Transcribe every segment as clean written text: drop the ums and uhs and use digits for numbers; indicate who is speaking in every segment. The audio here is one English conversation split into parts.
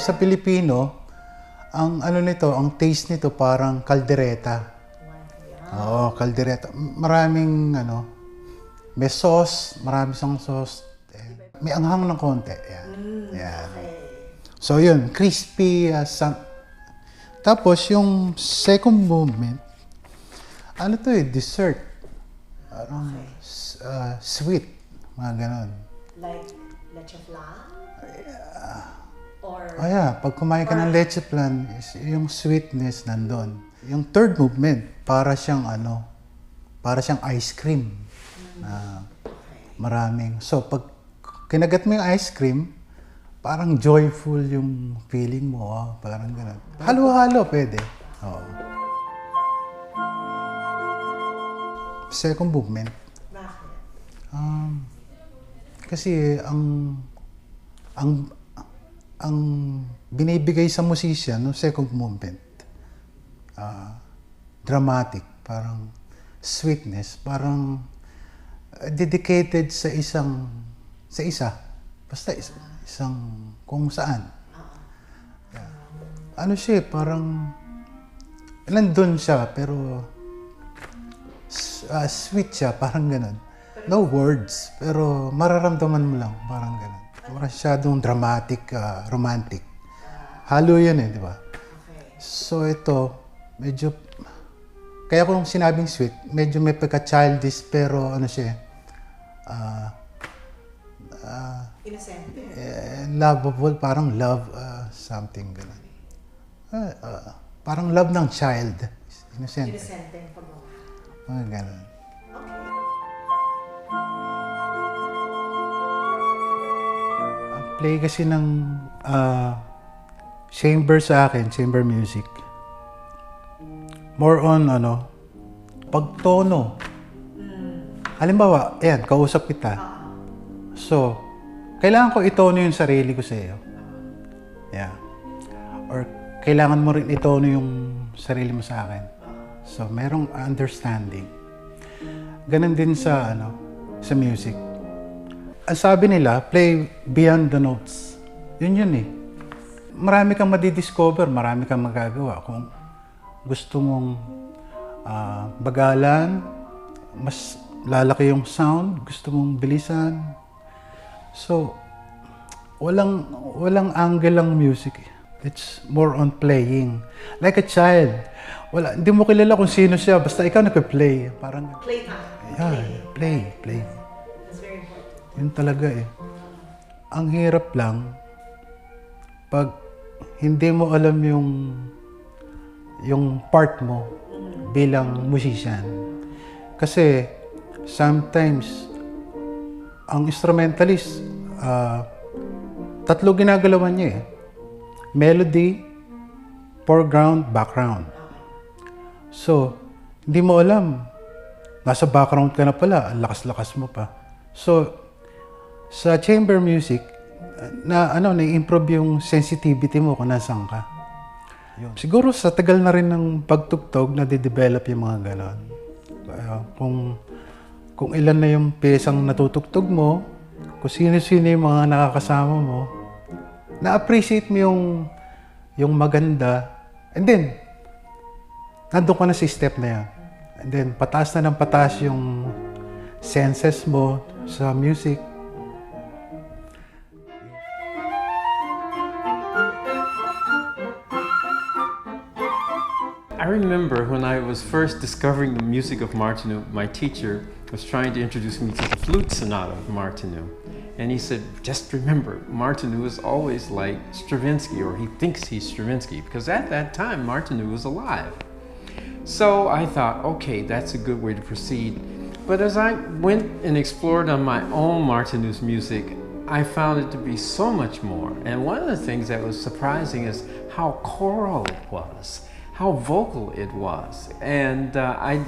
Speaker 1: sa Pilipino, ang ano nito, ang taste nito parang kaldereta. Oo, kaldereta. Maraming may sauce, marami siyang sauce. May anghang ng konti. Yan. Yan. So yun, crispy. Tapos yung second movement, ano to dessert. Parang sweet. Mga ganon.
Speaker 2: Like leche flan? Or...
Speaker 1: Oh yeah, pag kumain ka ng leche flan, yung sweetness nandun. Yung third movement, para siyang ice cream. Maraming. So pag kinagat mo yung ice cream, parang joyful yung feeling mo. Parang gano'n. Halo-halo pwede. Oo. Second movement. Kasi ang binibigay sa musician, no, second movement, dramatic, parang sweetness, parang dedicated sa basta isang kung saan. Ano siya, parang nandun siya, pero sweet siya, parang ganun. No words, pero mararamdaman mo lang, parang ganun. Masyadong dramatic, romantic. Halo yun di ba? So ito, medyo, kaya kung sinabing sweet, medyo may pagka-childish, pero ano siya,
Speaker 2: innocent.
Speaker 1: Lovable, parang love, something gano'n. Parang love ng child. Innocent.
Speaker 2: Innocent din pag
Speaker 1: Gano'n. Ang play kasi ng chamber sa akin, chamber music, more on pagtono. Halimbawa, ayan, kausap kita. So, kailangan ko itono yung sarili ko sa iyo. Yeah. Or kailangan mo rin itono yung sarili mo sa akin. So, merong understanding. Ganon din sa sa music. Ang sabi nila, play beyond the notes. Yun Marami kang madidiscover, marami kang magagawa. Kung gusto mong bagalan, mas lalaki yung sound, gusto mong bilisan. So, walang angle ang music. It's more on playing. Like a child. Hindi mo kilala kung sino siya, basta ikaw nagpe-play. Parang
Speaker 2: playtime.
Speaker 1: Yeah, play.
Speaker 2: That's very important.
Speaker 1: Yun talaga Ang hirap lang pag hindi mo alam yung part mo bilang musician. Kasi sometimes ang instrumentalist, tatlo ginagalawan niya melody, foreground, background. So, hindi mo alam. Nasa background ka na pala, ang lakas-lakas mo pa. So, sa chamber music, na-improve yung sensitivity mo kung nasaan ka. Yun. Siguro sa tagal na rin ng pagtugtog, na-develop yung mga ganon. Kung ilan na yung pesang natutugtog mo, kung sino-sino yung mga nakakasama mo, na-appreciate mo yung maganda, and then, nandun ka na sa step na yan. And then, pataas na ng pataas yung senses mo sa music.
Speaker 3: I remember when I was first discovering the music of Martinu, my teacher was trying to introduce me to the flute sonata of Martinu. And he said, just remember, Martinu is always like Stravinsky, or he thinks he's Stravinsky, because at that time, Martinu was alive. So I thought, okay, that's a good way to proceed. But as I went and explored on my own Martinu's music, I found it to be so much more. And one of the things that was surprising is how choral it was, how vocal it was. And I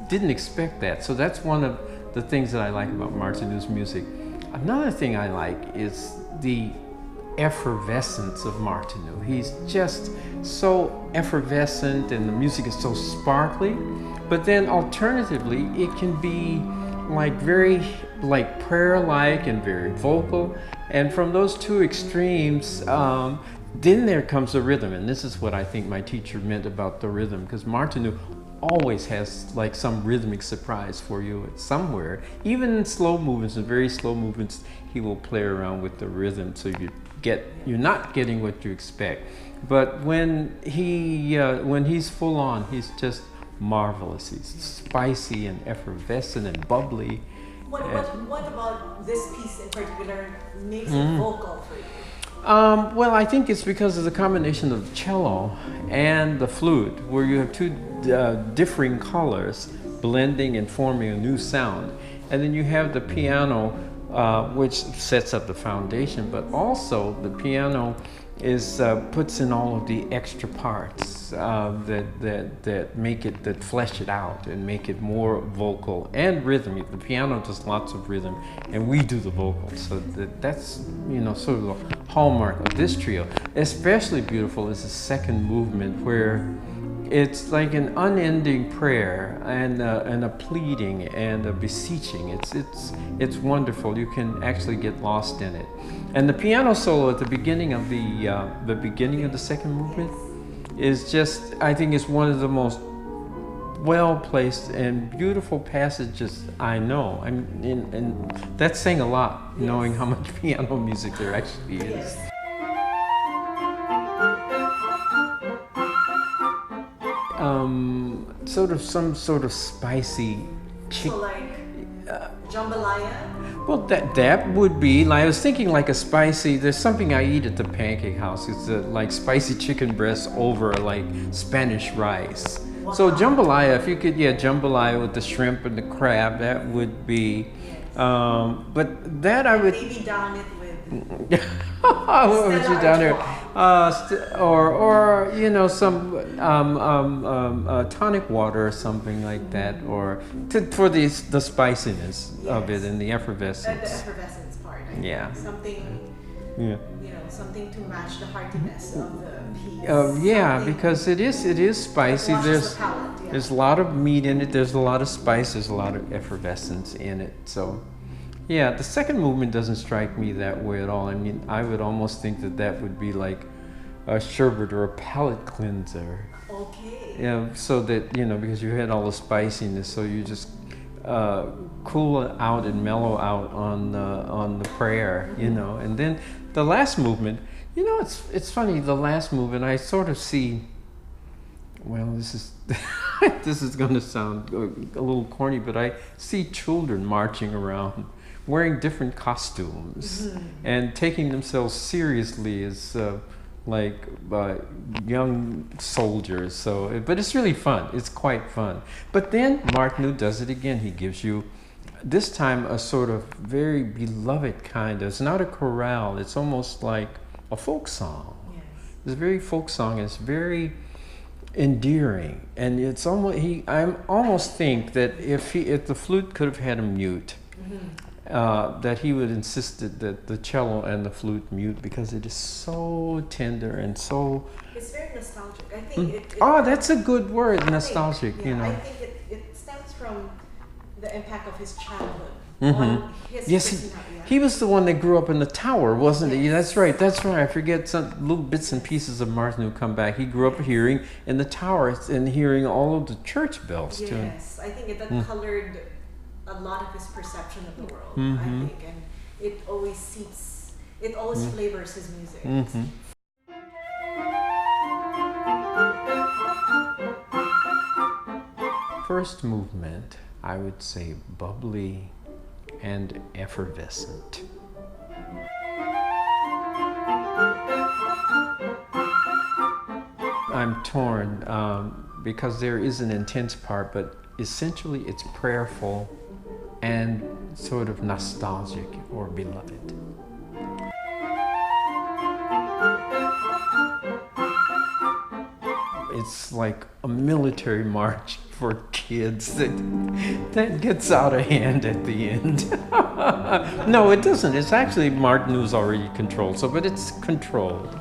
Speaker 3: didn't expect that. So that's one of the things that I like about Martinu's music. Another thing I like is the effervescence of Martinu. He's just so effervescent and the music is so sparkly. But then alternatively, it can be like very prayer-like and very vocal. And from those two extremes, then there comes the rhythm, and this is what I think my teacher meant about the rhythm, because Martinu always has like some rhythmic surprise for you somewhere. Even in slow movements and very slow movements, he will play around with the rhythm, so you're not getting what you expect. But when he's full on, he's just marvelous. He's spicy and effervescent and bubbly.
Speaker 2: What about this piece in particular makes it vocal for you?
Speaker 3: Well, I think it's because of the combination of the cello and the flute, where you have two differing colors blending and forming a new sound. And then you have the piano, which sets up the foundation, but also the piano puts in all of the extra parts that flesh it out and make it more vocal and rhythmic. The piano does lots of rhythm, and we do the vocals. So that's sort of the hallmark of this trio. Especially beautiful is the second movement, where it's like an unending prayer and a pleading and a beseeching. It's wonderful. You can actually get lost in it. And the piano solo at the beginning of the second movement is just, I think, is one of the most well-placed and beautiful passages I know. And that's saying a lot, knowing how much piano music there actually is. Some sort of spicy chick.
Speaker 2: So like jambalaya?
Speaker 3: Well, that would be, like, I was thinking like a spicy, there's something I eat at the Pancake House. It's like spicy chicken breast over like Spanish rice. Wow. So jambalaya, if you could, jambalaya with the shrimp and the crab, that would be, but that I would...
Speaker 2: Maybe down it with...
Speaker 3: what would you down there? Or some tonic water or something like that, or for the spiciness of it and the effervescence.
Speaker 2: The effervescence part.
Speaker 3: Yeah.
Speaker 2: Something.
Speaker 3: Yeah.
Speaker 2: Something to match the heartiness of the piece.
Speaker 3: Yeah, because it is spicy. There's
Speaker 2: the palate,
Speaker 3: there's a lot of meat in it. There's a lot of spice. There's a lot of effervescence in it. So. Yeah, the second movement doesn't strike me that way at all. I mean, I would almost think that would be like a sherbet or a palate cleanser.
Speaker 2: Okay.
Speaker 3: Yeah, so that, because you had all the spiciness, so you just cool out and mellow out on the prayer, And then the last movement, it's funny, the last movement, I sort of see, well, this is this is going to sound a little corny, but I see children marching around, wearing different costumes and taking themselves seriously as young soldiers. So, but it's really fun. It's quite fun. But then Martinu does it again. He gives you, this time, a sort of very beloved kind of, it's not a chorale. It's almost like a folk song.
Speaker 2: Yes.
Speaker 3: It's a very folk song. It's very endearing, and it's almost, I almost think that if the flute could have had a mute, that he would insist that the cello and the flute mute, because it is so tender and so...
Speaker 2: It's very nostalgic. I think
Speaker 3: that's a good word, nostalgic,
Speaker 2: I think it stems from the impact of his childhood.
Speaker 3: Yes, he was the one that grew up in the tower, wasn't he? That's right. I forget some little bits and pieces of Martinu come back. He grew up hearing in the tower and hearing all of the church bells, too.
Speaker 2: Yes, I think that colored a lot of his perception of the world, I think, and it always flavors his music.
Speaker 3: First movement, I would say bubbly and effervescent. I'm torn because there is an intense part, but essentially it's prayerful and sort of nostalgic or beloved. It's like a military march for kids that gets out of hand at the end. No, it doesn't. It's actually Martinu's already controlled, but it's controlled.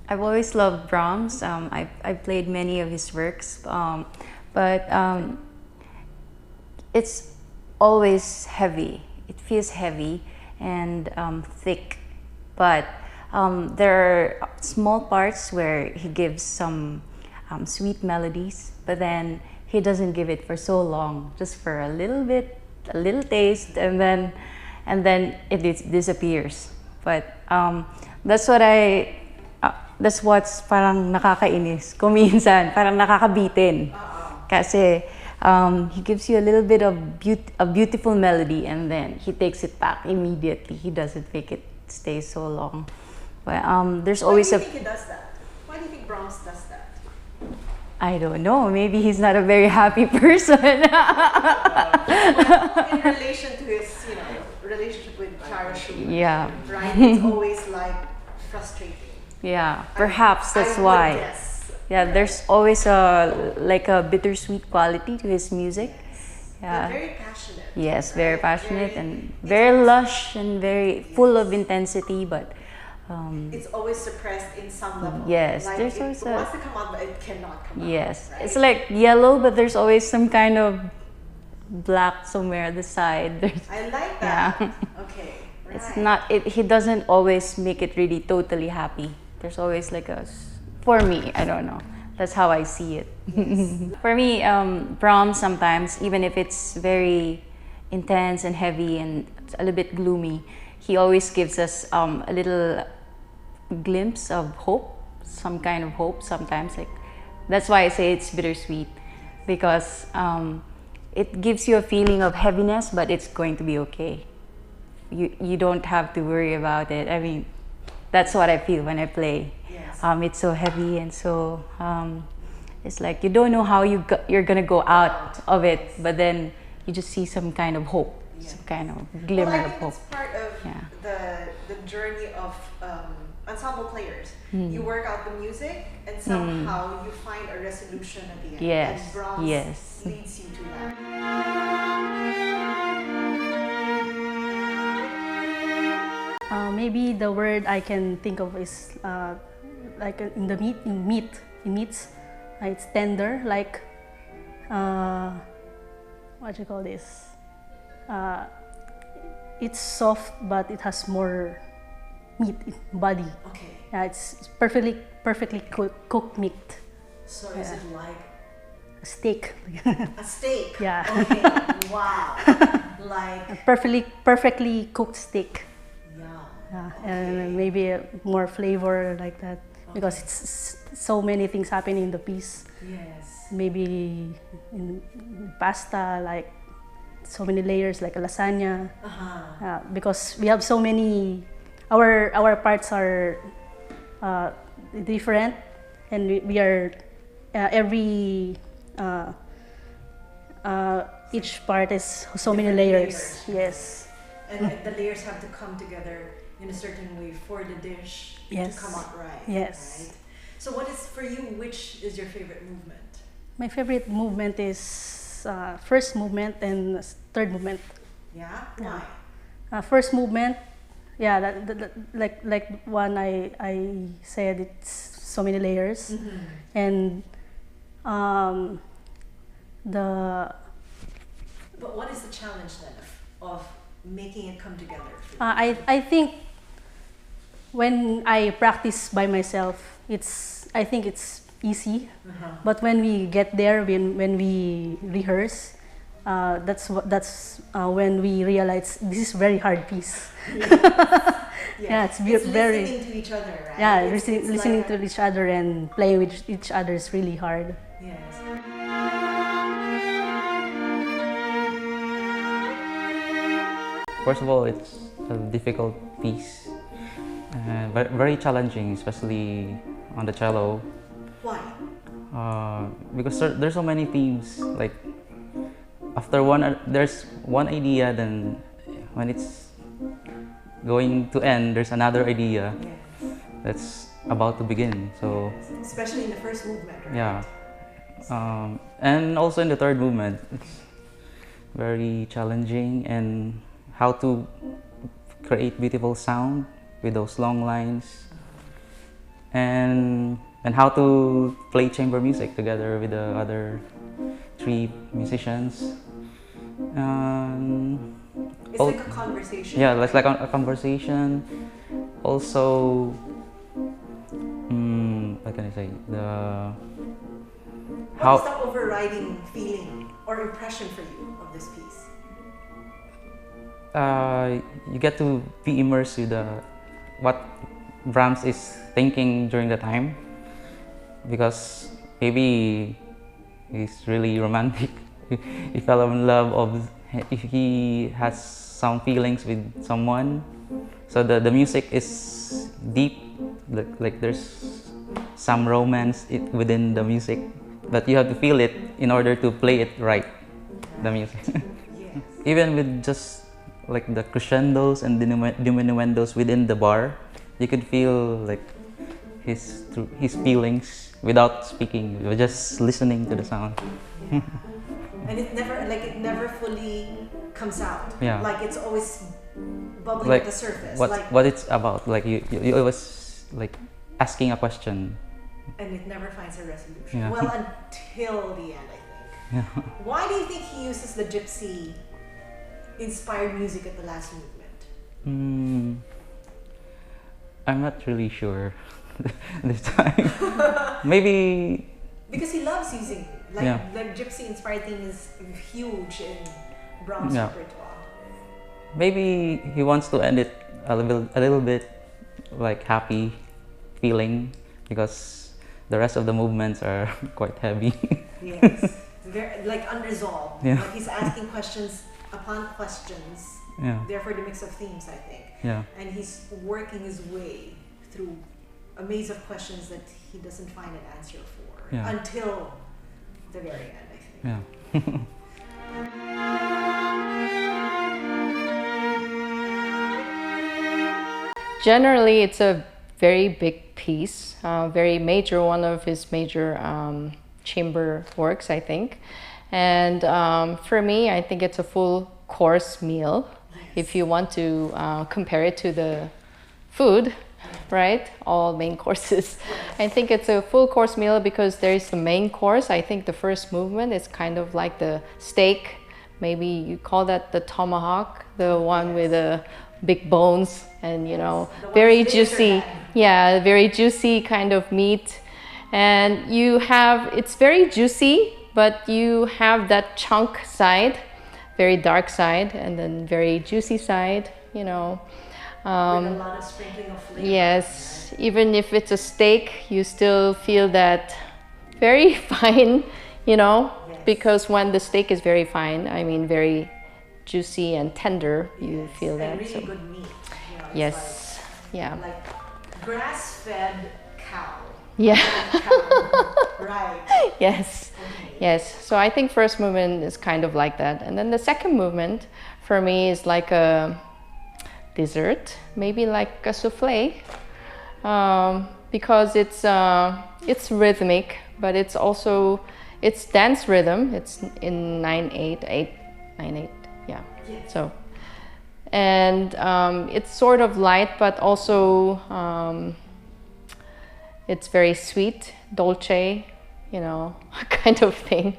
Speaker 4: I've always loved Brahms. I've played many of his works, but it's always heavy. It feels heavy and thick, but there are small parts where he gives some sweet melodies, but then he doesn't give it for so long, just for a little bit, a little taste, and then it disappears. But that's what that's what's parang nakakainis. Kung minsan, parang nakakabitin. Kasi he gives you a little bit of a beautiful melody, and then he takes it back immediately. He doesn't make it stay so long. But there's always
Speaker 2: Why do you think he does that? Why do you think Brahms does that?
Speaker 4: I don't know. Maybe he's not a very happy person.
Speaker 2: In relation to his, relationship with Clarion,
Speaker 4: Yeah.
Speaker 2: right? It's always like frustrating.
Speaker 4: Yeah, perhaps that's
Speaker 2: I would
Speaker 4: why.
Speaker 2: guess.
Speaker 4: Yeah, there's always a bittersweet quality to his music.
Speaker 2: They're
Speaker 4: Yeah.
Speaker 2: very passionate.
Speaker 4: Yes, very
Speaker 2: right?
Speaker 4: passionate and very lush and very full of intensity, but
Speaker 2: It's always suppressed in some level.
Speaker 4: Yes,
Speaker 2: like
Speaker 4: there's
Speaker 2: it
Speaker 4: always
Speaker 2: wants to come out, but it cannot come out.
Speaker 4: yes,
Speaker 2: right?
Speaker 4: it's like yellow, but there's always some kind of black somewhere at the side.
Speaker 2: I like that.
Speaker 4: Yeah.
Speaker 2: Okay. Right.
Speaker 4: It's not. He doesn't always make it really totally happy. There's always like for me, I don't know. That's how I see it. For me, Brahms sometimes, even if it's very intense and heavy and a little bit gloomy, he always gives us a little glimpse of hope, some kind of hope sometimes. Like that's why I say it's bittersweet, because it gives you a feeling of heaviness, but it's going to be okay. You don't have to worry about it. I mean, that's what I feel when I play.
Speaker 2: Yes.
Speaker 4: It's so heavy and so it's like you don't know how you're gonna go out of it, but then you just see some kind of hope, some kind of glimmer
Speaker 2: Well, I
Speaker 4: of
Speaker 2: think
Speaker 4: hope.
Speaker 2: it's part of
Speaker 4: Yeah.
Speaker 2: the journey of ensemble players.
Speaker 4: Hmm.
Speaker 2: You work out the music, and somehow you find a resolution at the end.
Speaker 4: Yes,
Speaker 2: And Brahms
Speaker 4: yes.
Speaker 2: leads you to that.
Speaker 5: Maybe the word I can think of is like in the meats, it's tender, like what you call this? It's soft, but it has more meat in body.
Speaker 2: Okay.
Speaker 5: Yeah, it's perfectly cooked meat,
Speaker 2: So is it like
Speaker 5: a steak.
Speaker 2: a steak?
Speaker 5: Yeah.
Speaker 2: Okay. Wow. Like
Speaker 5: perfectly cooked steak.
Speaker 2: yeah.
Speaker 5: Yeah, and maybe more flavor like that, because it's so many things happening in the piece.
Speaker 2: Yes.
Speaker 5: Maybe in pasta, like so many layers, like a lasagna. Because we have so many, our parts are different, and we are each part is so many
Speaker 2: Different
Speaker 5: layers.
Speaker 2: layers.
Speaker 5: Yes.
Speaker 2: And the layers have to come together in a certain way for the dish
Speaker 5: Yes.
Speaker 2: to come out right.
Speaker 5: Yes.
Speaker 2: Right? So what is, for you, which is your favorite movement?
Speaker 5: My favorite movement is first movement and third movement.
Speaker 2: Yeah? Why?
Speaker 5: First movement, yeah, like one I said, it's so many layers, and the
Speaker 2: But what is the challenge then of making it come together? For you?
Speaker 5: I think when I practice by myself, I think it's easy. But when we get there, when we rehearse, that's when we realize this is very hard piece. Yeah, it's very
Speaker 2: listening to each other, right?
Speaker 5: yeah,
Speaker 2: It's
Speaker 5: listening
Speaker 2: like
Speaker 5: to each other and playing with each other is really hard.
Speaker 2: yes.
Speaker 6: First of all, it's a difficult piece, but very challenging, especially on the cello,
Speaker 2: Why?
Speaker 6: because there's so many themes. Like after there's one idea, then when it's going to end, there's another idea that's about to begin. So
Speaker 2: Especially in the first movement, right?
Speaker 6: yeah, and also in the third movement, it's very challenging, and how to create beautiful sound with those long lines, and how to play chamber music together with the other 3 musicians.
Speaker 2: It's like a conversation.
Speaker 6: Yeah, it's like a conversation. Also, what can I say?
Speaker 2: What is the overriding feeling or impression for you of this piece?
Speaker 6: You get to be immersed with what Brahms is thinking during the time, because maybe he's really romantic. He fell in love if he has some feelings with someone. So the music is deep, like there's some romance within the music, but you have to feel it in order to play it right, the music.
Speaker 2: Yes.
Speaker 6: Even with just like the crescendos and diminuendos within the bar, you could feel like his feelings without speaking. You're just listening to the sound.
Speaker 2: Yeah. And it never fully comes out.
Speaker 6: Yeah.
Speaker 2: Like it's always bubbling
Speaker 6: Like
Speaker 2: at the surface.
Speaker 6: what it's about. Like you always like asking a question.
Speaker 2: And it never finds a resolution.
Speaker 6: Yeah.
Speaker 2: Well, until the end, I think.
Speaker 6: Yeah.
Speaker 2: Why do you think he uses the gypsy inspired music at the last movement?
Speaker 6: I'm not really sure this time. Maybe
Speaker 2: Because he loves using
Speaker 6: Yeah.
Speaker 2: the gypsy inspired theme is huge in Brahms'
Speaker 6: Yeah.
Speaker 2: repertoire.
Speaker 6: maybe he wants to end it a little bit like happy feeling, because the rest of the movements are quite heavy.
Speaker 2: Yes, very like unresolved.
Speaker 6: Yeah.
Speaker 2: Like he's asking questions upon questions.
Speaker 6: Yeah.
Speaker 2: Therefore, the mix of themes, I think.
Speaker 6: Yeah.
Speaker 2: And he's working his way through a maze of questions that he doesn't find an answer for
Speaker 6: Yeah.
Speaker 2: until the very end, I think.
Speaker 6: Yeah.
Speaker 7: Generally, it's a very big piece, very major, one of his major chamber works, I think. And for me, I think it's a full course meal. If you want to compare it to the food, right? All main courses. I think it's a full course meal because there is the main course. I think the first movement is kind of like the steak. Maybe you call that the tomahawk, the one with the big bones and, you know, very juicy. Yeah, very juicy kind of meat. And you have, it's very juicy, but you have that chunk side, very dark side, and then very juicy side, you know.
Speaker 2: With a lot of sprinkling of flavor.
Speaker 7: Yes, even if it's a steak, you still feel that very fine, you know,
Speaker 2: Yes.
Speaker 7: because when the steak is very fine, I mean very juicy and tender, you feel that.
Speaker 2: And really
Speaker 7: So
Speaker 2: good meat. You know, it's
Speaker 7: yes, yeah,
Speaker 2: Like grass-fed cow.
Speaker 7: yeah,
Speaker 2: Right.
Speaker 7: yes, yes. So I think first movement is kind of like that, and then the second movement for me is like a dessert, maybe like a souffle, because it's rhythmic, but it's also it's dance rhythm. It's in 9/8, 9/8, yeah.
Speaker 2: Yes.
Speaker 7: So, and it's sort of light, but also it's very sweet, dolce, you know, kind of thing.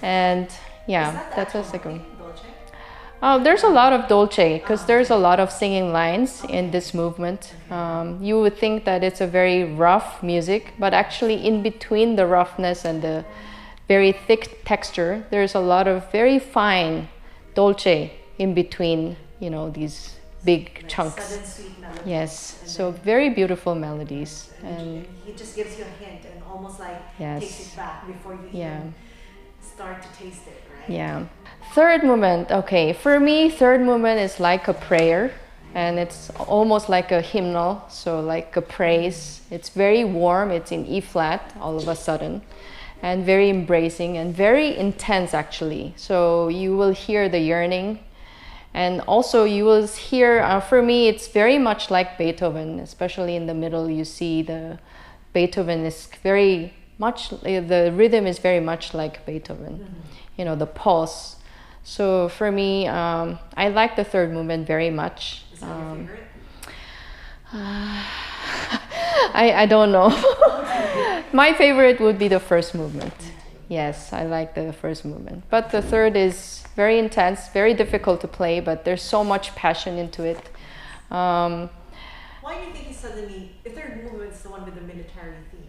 Speaker 7: And yeah,
Speaker 2: Is that the
Speaker 7: that's a
Speaker 2: actual
Speaker 7: second.
Speaker 2: name, Dolce?
Speaker 7: There's a lot of dolce because there's a lot of singing lines in this movement. You would think that it's a very rough music, but actually in between the roughness and the very thick texture, there's a lot of very fine dolce in between, you know, these big
Speaker 2: Like
Speaker 7: chunks.
Speaker 2: sudden sweet melodies.
Speaker 7: Yes,
Speaker 2: And
Speaker 7: so
Speaker 2: then-
Speaker 7: very beautiful melodies. And
Speaker 2: he just gives you a hint and almost like
Speaker 7: Yes.
Speaker 2: takes it back before you
Speaker 7: yeah.
Speaker 2: even start to taste it, right?
Speaker 7: Yeah. Third movement, okay. For me, third movement is like a prayer and it's almost like a hymnal, so like a praise. It's very warm, it's in E flat all of a sudden, and very embracing and very intense actually. So you will hear the yearning, and also you will hear, for me, it's very much like Beethoven, especially in the middle. You see the Beethoven is very much, the rhythm is very much like Beethoven, you know, the pulse. So for me, I like the third movement very much.
Speaker 2: Is that your favorite?
Speaker 7: I don't know. My favorite would be the first movement. Yes, I like the first movement. But the third is very intense, very difficult to play, but there's so much passion into it.
Speaker 2: Why do you think he suddenly, the third movement is the one with the military theme?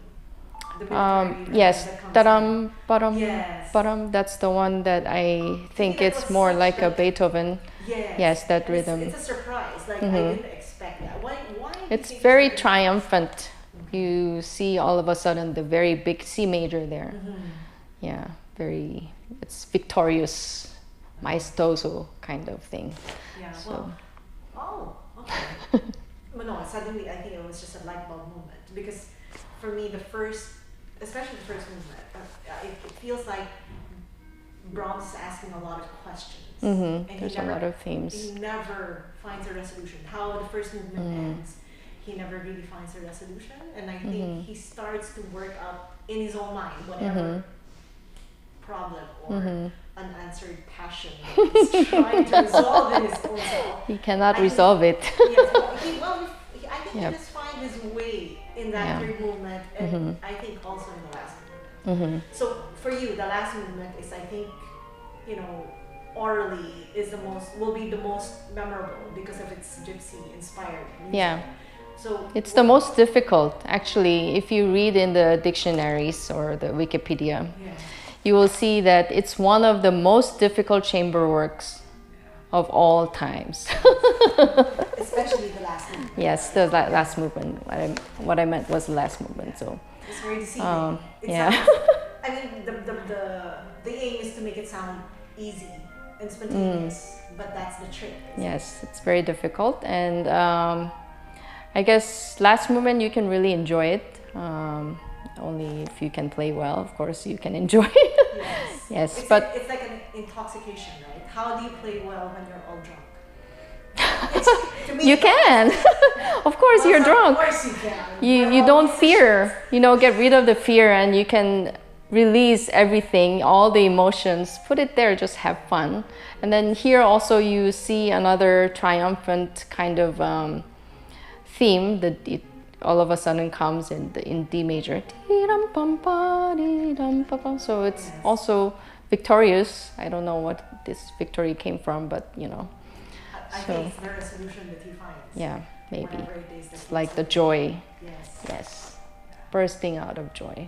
Speaker 2: The military
Speaker 7: Yes,
Speaker 2: that comes
Speaker 7: taram, param,
Speaker 2: Yes.
Speaker 7: param. That's the one that I think
Speaker 2: that
Speaker 7: it's
Speaker 2: was
Speaker 7: more
Speaker 2: such
Speaker 7: like a
Speaker 2: like-
Speaker 7: Beethoven.
Speaker 2: Yes.
Speaker 7: Yes, that
Speaker 2: It's-
Speaker 7: rhythm.
Speaker 2: It's a surprise. Like, I didn't expect that. Why do you
Speaker 7: It's
Speaker 2: think he
Speaker 7: very
Speaker 2: suddenly-
Speaker 7: triumphant. You see all of a sudden the very big C major there. Yeah, it's victorious, maestoso kind of thing.
Speaker 2: Yeah,
Speaker 7: So-
Speaker 2: well, okay. But no, suddenly I think it was just a light bulb moment. Because for me, especially the first movement, it feels like Brahms is asking a lot of questions. And he
Speaker 7: There's a lot of themes.
Speaker 2: He never finds a resolution. How the first movement ends, he never really finds a resolution. And I think he starts to work up in his own mind whatever problem or unanswered passion he's trying to resolve in his own self.
Speaker 7: He cannot
Speaker 2: I think-
Speaker 7: resolve it.
Speaker 2: Yes, I think
Speaker 7: Yep.
Speaker 2: he just find his way in that
Speaker 7: Yeah.
Speaker 2: third movement, and I think also in the last movement. So for you, the last movement is, I think, orally will be the most memorable because of its gypsy inspired music.
Speaker 7: Yeah.
Speaker 2: So
Speaker 7: It's the most difficult, actually. If you read in the dictionaries or the Wikipedia,
Speaker 2: Yes.
Speaker 7: you will see that it's one of the most difficult chamber works of all times.
Speaker 2: Especially the last movement.
Speaker 7: Yes, the last movement. What I meant was the last movement. So
Speaker 2: It's very deceiving. It
Speaker 7: yeah.
Speaker 2: sounds, I mean, the aim is to make it sound easy and spontaneous, but that's the trick.
Speaker 7: Yes, it's very difficult, and I guess last movement you can really enjoy it. Only if you can play well, of course, you can enjoy it.
Speaker 2: Yes.
Speaker 7: Yes,
Speaker 2: It's
Speaker 7: but
Speaker 2: it's like an intoxication, right? How do you play well when you're all drunk? To me,
Speaker 7: you can. Of course, you're drunk.
Speaker 2: Of course you can.
Speaker 7: You don't fear. Get rid of the fear, and you can release everything, all the emotions. Put it there. Just have fun. And then here also you see another triumphant kind of theme that it all of a sudden comes in D major. So it's also victorious. I don't know what this victory came from, but
Speaker 2: I think it's the resolution that he finds.
Speaker 7: yeah, maybe.
Speaker 2: Whatever it is that
Speaker 7: It's
Speaker 2: he's
Speaker 7: like the
Speaker 2: doing.
Speaker 7: joy.
Speaker 2: Yes.
Speaker 7: Yes, bursting out of joy.